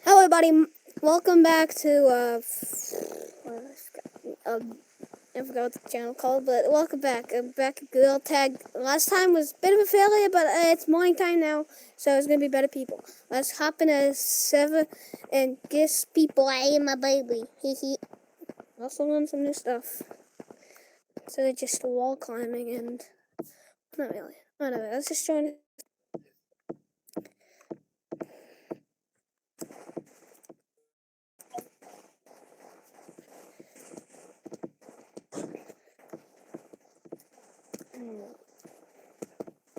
Hello, everybody. Welcome back to I forgot what the channel called, but welcome back. Back at Girl Tag. Last time was a bit of a failure, but it's morning time now, so it's gonna be better people. Let's hop in a server and guess people. I am a baby. Hee. Also learn some new stuff. So they're just wall climbing and not really. I don't know. Let's just join.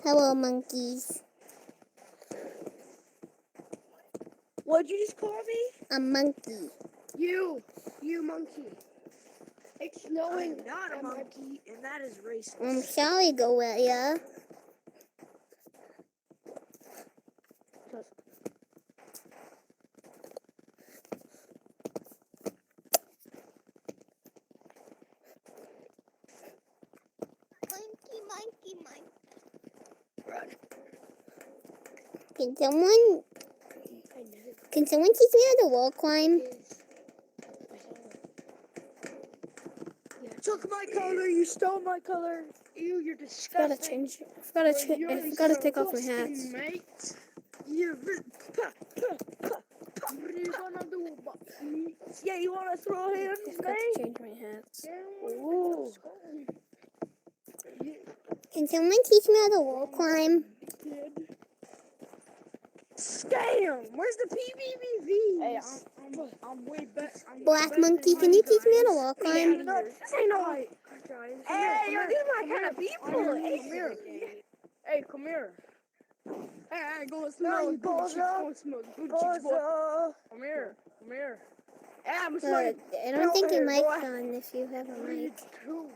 Hello, monkeys. What'd you just call me? A monkey. You monkey. It's snowing. I'm not a monkey, and that is racist. I'm sorry, Gorilla. Monkey. Run. Can someone teach me how to wall climb? Took my color, you stole my color. Ew, you're disgusting. I forgot to take off my hat. Mate. You. Yeah, you want to throw hands, I forgot to mate? change my hats. Ooh. Can someone teach me how to wall climb? Scam! Where's the PBBV? Hey, I'm way better. Black monkey, can you teach me how to wall climb? This ain't no. Hey, yo, these are my kind of people. Come here. Hey, come here. Hey, go smell the good cheeks. Go smell the good cheeks, boy. Come here. Hey, I'm smelling. I don't think your mic's on if you have a mic.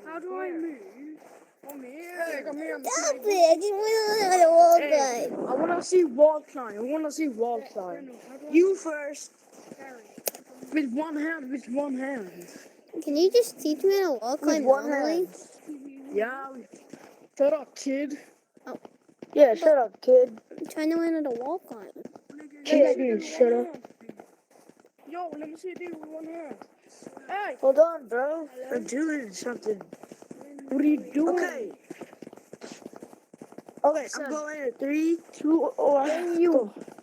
How do I move? Come here. Hey, come here. Stop it! I just want to learn how to wall Hey, climb. I want to see wall climb. You first. With one hand. Can you just teach me how to wall climb normally? Yeah. Shut up, kid. Yeah, shut up, kid. I'm trying to learn how to wall climb. Kid, shut up. Yo, let me see you do it with one hand. Hey. Hold on, bro. I'm doing something. What are you doing? Okay. Okay, I'm going in 3, 2, 1.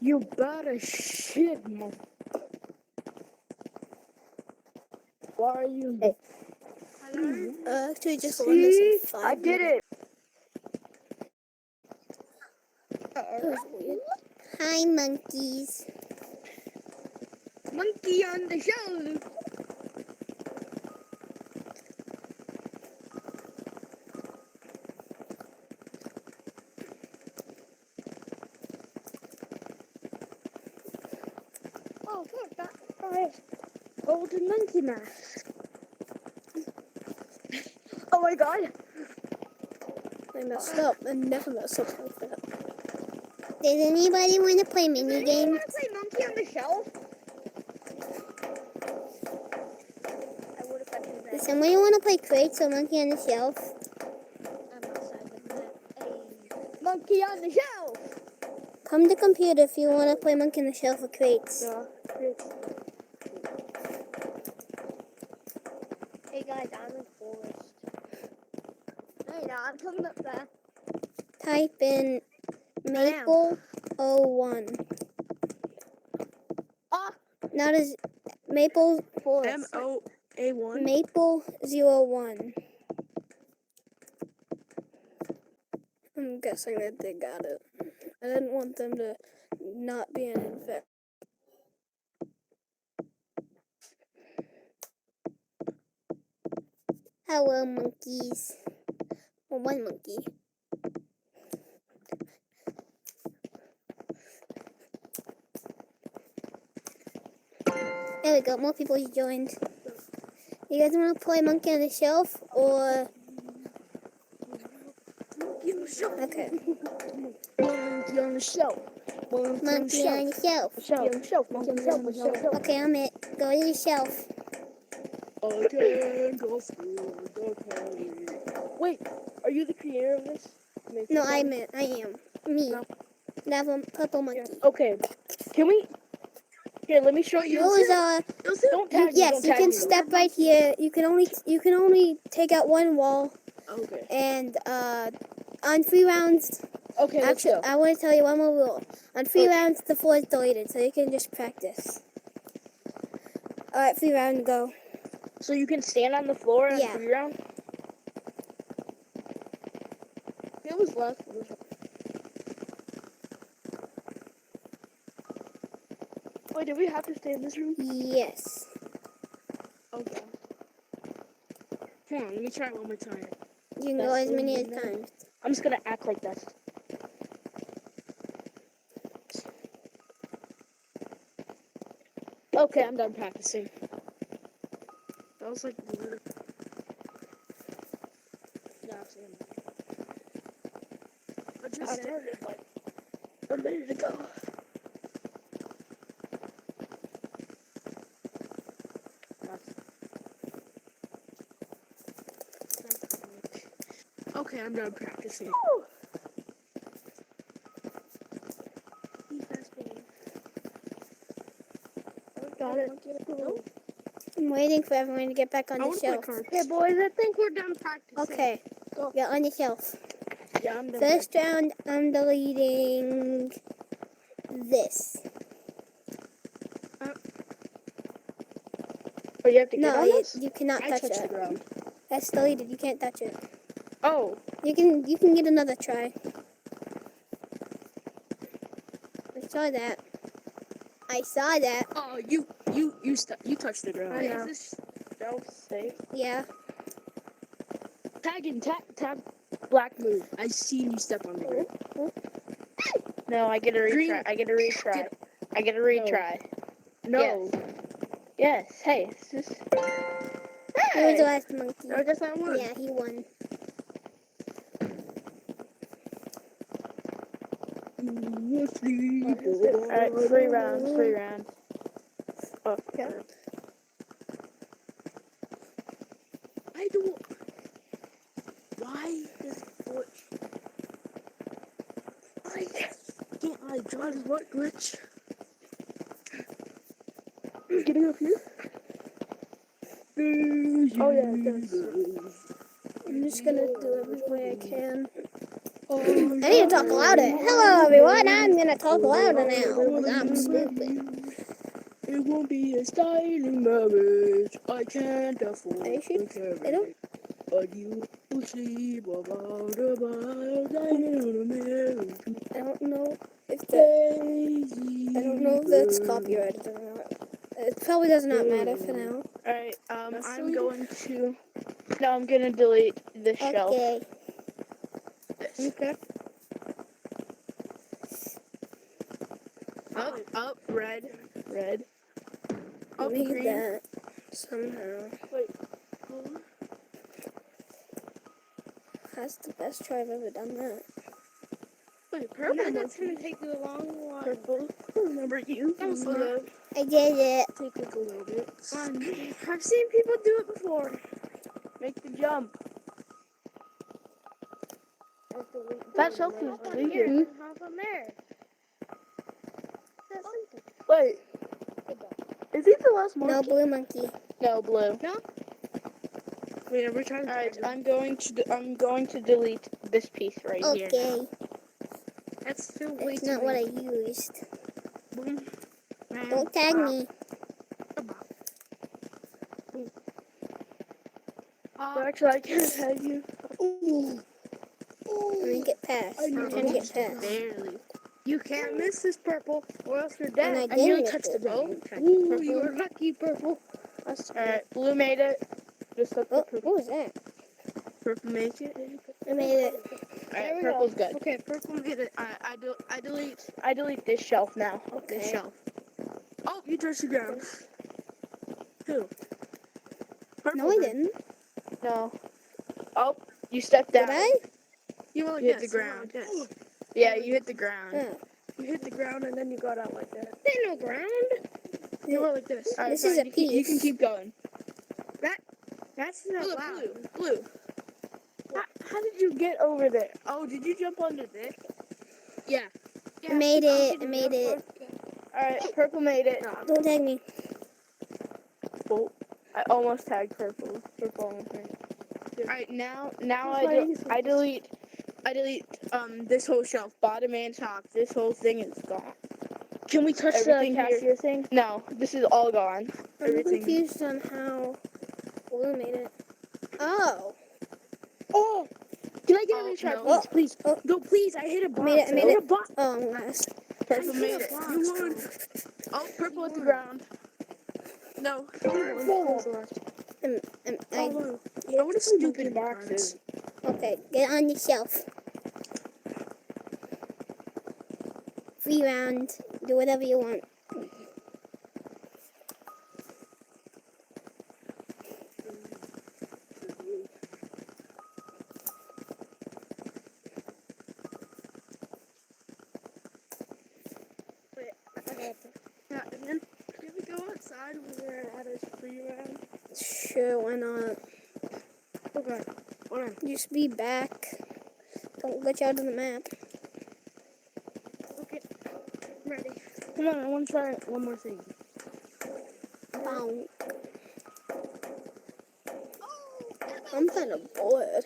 You better shit, man. Why are you? Hey. Actually, just learn this in See? 5 I did minutes. it. That was weird. Hi, monkeys. Monkey on the shelf. Oh, look, that guy. Golden monkey mask. Oh my god. I messed up. I never messed up like that. Does anybody want to play mini games? Play monkey on the shelf? Does somebody want to play crates or monkey on the shelf? Monkey on the shelf. Come to computer if you want to play monkey on the shelf or crates. Hey guys, I'm in forest. Hey, now I'm coming up there. Type in Maple01. Not as Maple Forest. MOA1. Maple01. I'm guessing that they got it. I didn't want them to not be an infect. Hello, monkeys. Well, one monkey. There we go. More people joined. You guys want to play monkey on the shelf or? Okay. Monkey on the shelf. Monkey on the shelf. Okay, I'm it. Go to the shelf. Again, go through the curry. Wait, are you the creator of this? No, I am. Me. No. Purple monkey. Okay. Can we? Here, let me show you. Blue is Don't tag me. yes, Don't you tag can me. step right here. You can only take out one wall, Okay. and on 3 rounds. Okay, let's Actually, go. I want to tell you one more rule. On 3 Okay. rounds, the floor is deleted, so you can just practice. All right, 3 round, go. So you can stand on the floor on Yeah. 3 round? It was less. Wait, do we have to stay in this room? Yes. Okay. Hold on, let me try it one more time. You can go as many as times. I'm just gonna act like this. Okay, I'm done practicing. That was like literally. Yeah, I'm saying that. I just started like a minute ago. Okay, I'm done practicing. Got it. I'm waiting for everyone to get back on I the want to play shelf. cards. Okay, boys, I think we're done practicing. Okay, Go. get on the shelf. Yeah, I'm done. First round, I'm deleting this. Oh, you have to get No, on this? you cannot I touch touched the it. ground. That's deleted. You can't touch it. Oh, You can get another try. I saw that. I saw that. oh, you touched the ground. I know. Is this shelf safe? Yeah. Tag black move. I seen you step on the ground. No, I get a Green. retry. I get a retry. Get- I get a retry. No. Yes. Hey, it's just. Who was the last monkey? I guess I won. Yeah, he won. Alright, 3 rounds. 3 rounds. Oh, Okay. I don't. Why does glitch? Why can't I draw this what glitch? Getting up here? Oh yeah, it does. I'm just gonna do every way I can. Oh, I need to talk louder. Hello, everyone. I'm gonna talk louder now. 'Cause I'm stupid. It won't be a styling marriage. I can't afford Are you sure? to carry. I don't. But you sleep about a dining on a American I don't know if that. daisy. I don't know if that's copyrighted or not. It probably does not matter for now. Alright, That's I'm so going to. No, I'm gonna delete this shelf. Okay. This. Okay. Up, red. Up, Read green. that somehow. Wait. That's the best try I've ever done that. Wait, purple. That's gonna take you a long while. Purple. Remember you? No, it's not. I did it. Take like a little bit. I've seen people do it before. Make the jump. That shelf is deleted. Hmm? From there. Wait. Is he the last No monkey? blue monkey. No, blue. Wait, we're trying to. Alright, I'm going to delete this piece right here. Okay. Now. That's still way That's too not what I many. used. Boom. Man. Don't tag me. Actually, I can't tag you. I'm gonna get past. I'm trying to get past. Barely. You can't miss this purple, or else you're And I dead. I nearly didn't touched get the it. ground. Ooh, you were lucky, purple. Alright, blue made it. Just let the Oh, purple. what was that? Purple make it. I made it. Alright, purple's good. Okay, purple made it. I delete this shelf now. Okay. This shelf. Oh, you touched the ground. Who? Purple No, I did. didn't. No. Oh, you stepped Did down. I? You were like You hit this, the you were ground. like this. Yeah, you hit the ground. Oh. You hit the ground and then you got out like that. Ain't no ground. You were like this. Alright, This is fine, a you can piece. keep going. That's Blue, not loud. blue. How did you get over there? Oh, did you jump under this? Yeah. I made it. I made it. Alright, purple made it. Don't tag me. Oh, I almost tagged purple for following me. Alright, now I delete this whole shelf, bottom and top. This whole thing is gone. Can we touch Everything the here- cashier thing? No, this is all gone. I'm Everything. confused on how Blue made it. Oh. Oh! Can I get Oh, a retry, no. please? Oh. No, please, I hit a box. Made it, I made hit it. a box. Oh, nice. Purple made it. You won. Oh, purple at the ground. No. I What a stupid box is. Okay, get on the shelf. Free round. Do whatever you want. Yeah, and then can we go outside when we're at a free round? Sure, why not? Okay. Hold on. Just be back. Don't glitch out of the map. Okay. I'm ready. Come on, I want to try one more thing. Bow. I'm kind of bored.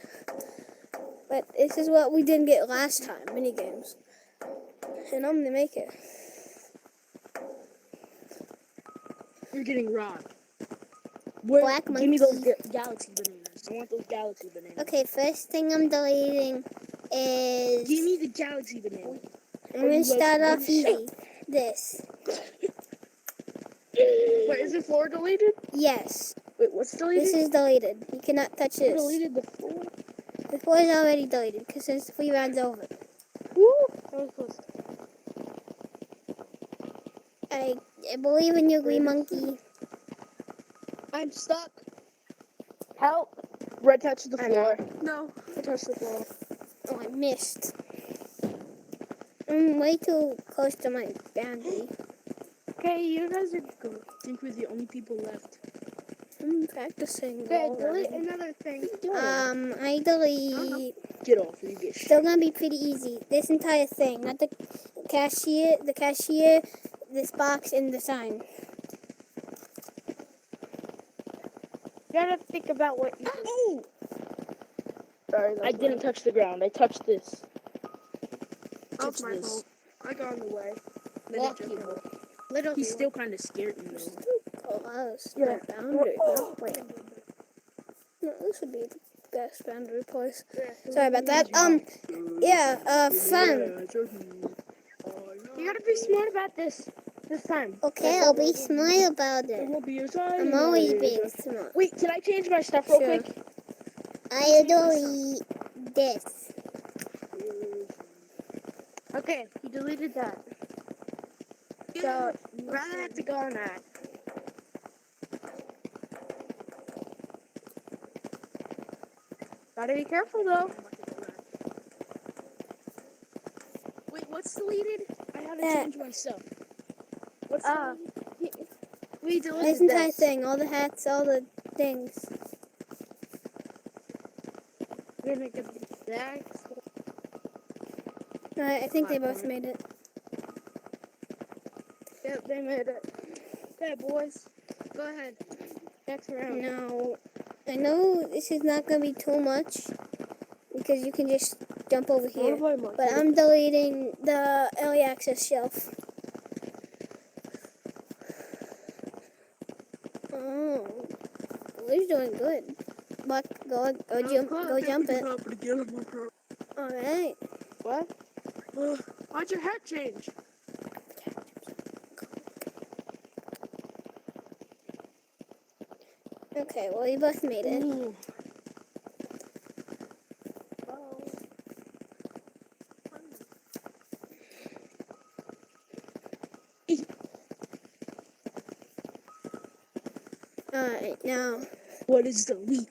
But this is what we didn't get last time, mini games. And I'm gonna make it. You're getting robbed. Black Give me those monkey. galaxy bananas. I want those galaxy bananas. Okay, first thing I'm deleting is Give me the galaxy bananas. I'm gonna start off easy. This. Wait, is the floor deleted? Yes. Wait, what's deleted? This is deleted. You cannot touch You this. deleted the floor. The floor is already deleted because since the free round's over. Woo! That was close. I believe in you, green monkey. I'm stuck. Help. Red touched the I floor. No, I touched the floor. Oh, I missed. I'm way too close to my boundary. Okay, you guys are good. I think we're the only people left. I'm practicing. Okay, already. delete another thing. I delete. Get off, or you get shot. Still gonna be pretty easy. This entire thing, not the cashier, this box, and the sign. You gotta think about what you do. Oh! Sorry, I didn't touch the ground. I touched this. That's Touch my this. fault. I got in the way. Lucky boy. Little. He's still kind of scared me though. close. Yeah. The boundary. Oh, wait. No, this would be the best boundary place. Sorry about that. Yeah. Fun. You gotta be smart about this time. Okay, I'll be smart about It it. won't be your time. I'm always being smart. Wait, can I change my stuff real Sure. quick? I delete this. Okay, he deleted that. So, you rather have to go on that. Gotta be careful though. Wait, what's deleted? I had to That. change my stuff. What's We This deleted entire this. thing, all the hats, all the things. We're gonna get that. I think they both made it. Yep, they made it. Okay, boys. Go ahead. Next round. No, I know this is not gonna be too much because you can just jump over here. But I'm deleting the early access shelf. Oh, Blue's doing good. Buck, go jump it. All right. What? Why'd your hat change? Okay, well you both made it. Ooh. All right, now What is deleted?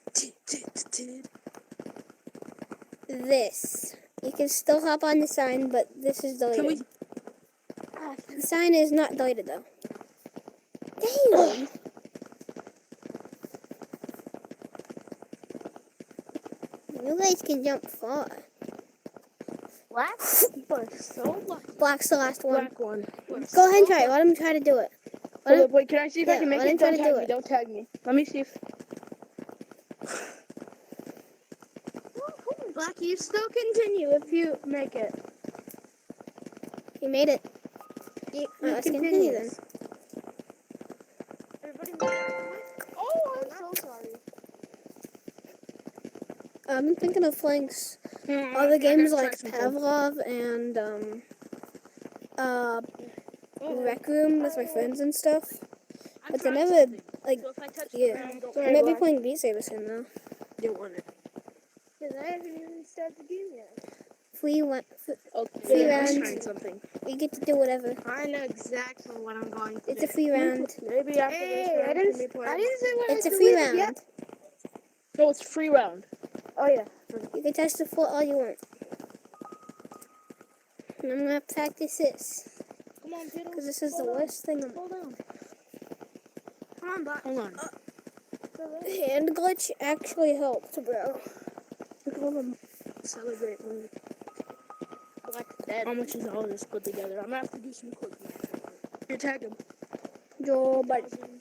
this. You can still hop on the sign, but this is Can deleted. we? The sign is not deleted though. Damn. You guys can jump far. Black? But so lucky. Black's the last one. Black one. Go ahead and try it. Let him try to do it. Let him, Wait, can I see if I yeah, can make let him it? try Don't to tag do me. it. Don't tag me. Let me see if. Blackie, you still continue if you make it. he made it. He Let's continue then. continues. Everybody make it. Oh, I'm so sorry. I'm thinking of playing I other gotta games try like something. Pavlov and Rec Room with my friends and stuff. But they never like So if I touch yeah. the ground, don't I might be playing Beat Saber soon though. You want it. Because I haven't even started the game yet. Free one. Okay. Free Let's round. try something. You get to do whatever. I know exactly what I'm going to It's do. a free round. Maybe after this round, I can we didn't play? say what It's I a free deleted round. yet. No, it's free round. Oh, yeah. You can touch the floor all you want. And I'm gonna practice this Come on, Piddles. because this is the worst thing. Hold on. Come on, Black. Hold on. Hand glitch actually helped, bro. Look at all them celebrate when how much is all this put together? I'm gonna have to do some cooking. Here, tag him. Joe Biden.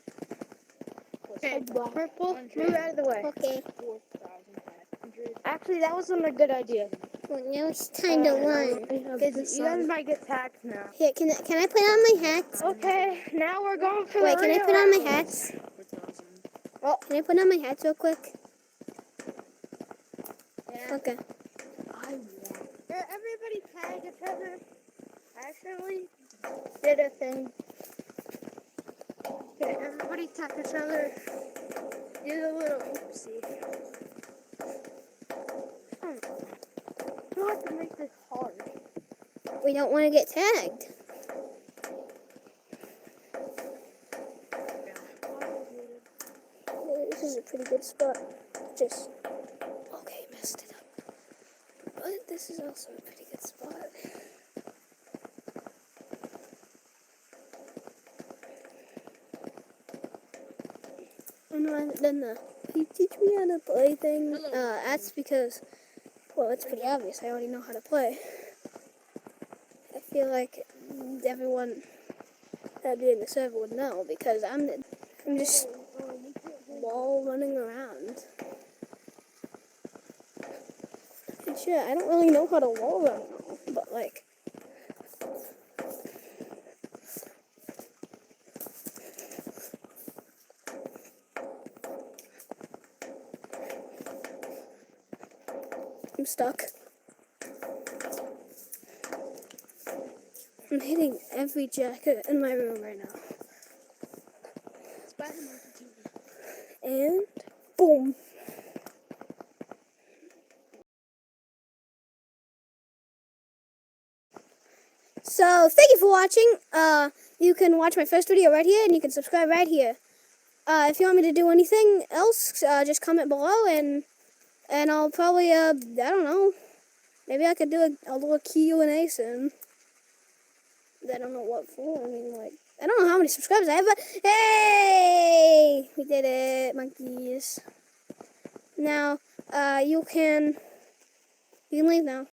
Okay, purple, move out of the way. Okay. 4,500. Actually, that wasn't a good idea. Well, now it's time to run. Because you guys might get tagged now. Here, can I put on my hat? Okay, now we're going for Wait, the can I real put on my round. hats? 4,000. Oh, can I put on my hats real quick? Yeah. Okay. Here, everybody tag each other. I actually did a thing. Okay, everybody tag each other. Do a little oopsie. You have to make this hard. We don't want to get tagged. This is a pretty good spot. Just okay, messed it up. But this is also a pretty good spot. I know I haven't done the "Can you teach me how to play" thing. That's because, well, it's pretty obvious. I already know how to play. I feel like everyone that'd be in the server would know because I'm just wall running around. And shit, I don't really know how to wall run, but like. I'm stuck. I'm hitting every jacket in my room right now. And boom. So thank you for watching. You can watch my first video right here, and you can subscribe right here. If you want me to do anything else, just comment below, and I'll probably I don't know, maybe I could do a little Q&A soon. I don't know what for. I mean, like, I don't know how many subscribers I have, but hey, we did it, monkeys. Now, you can leave now.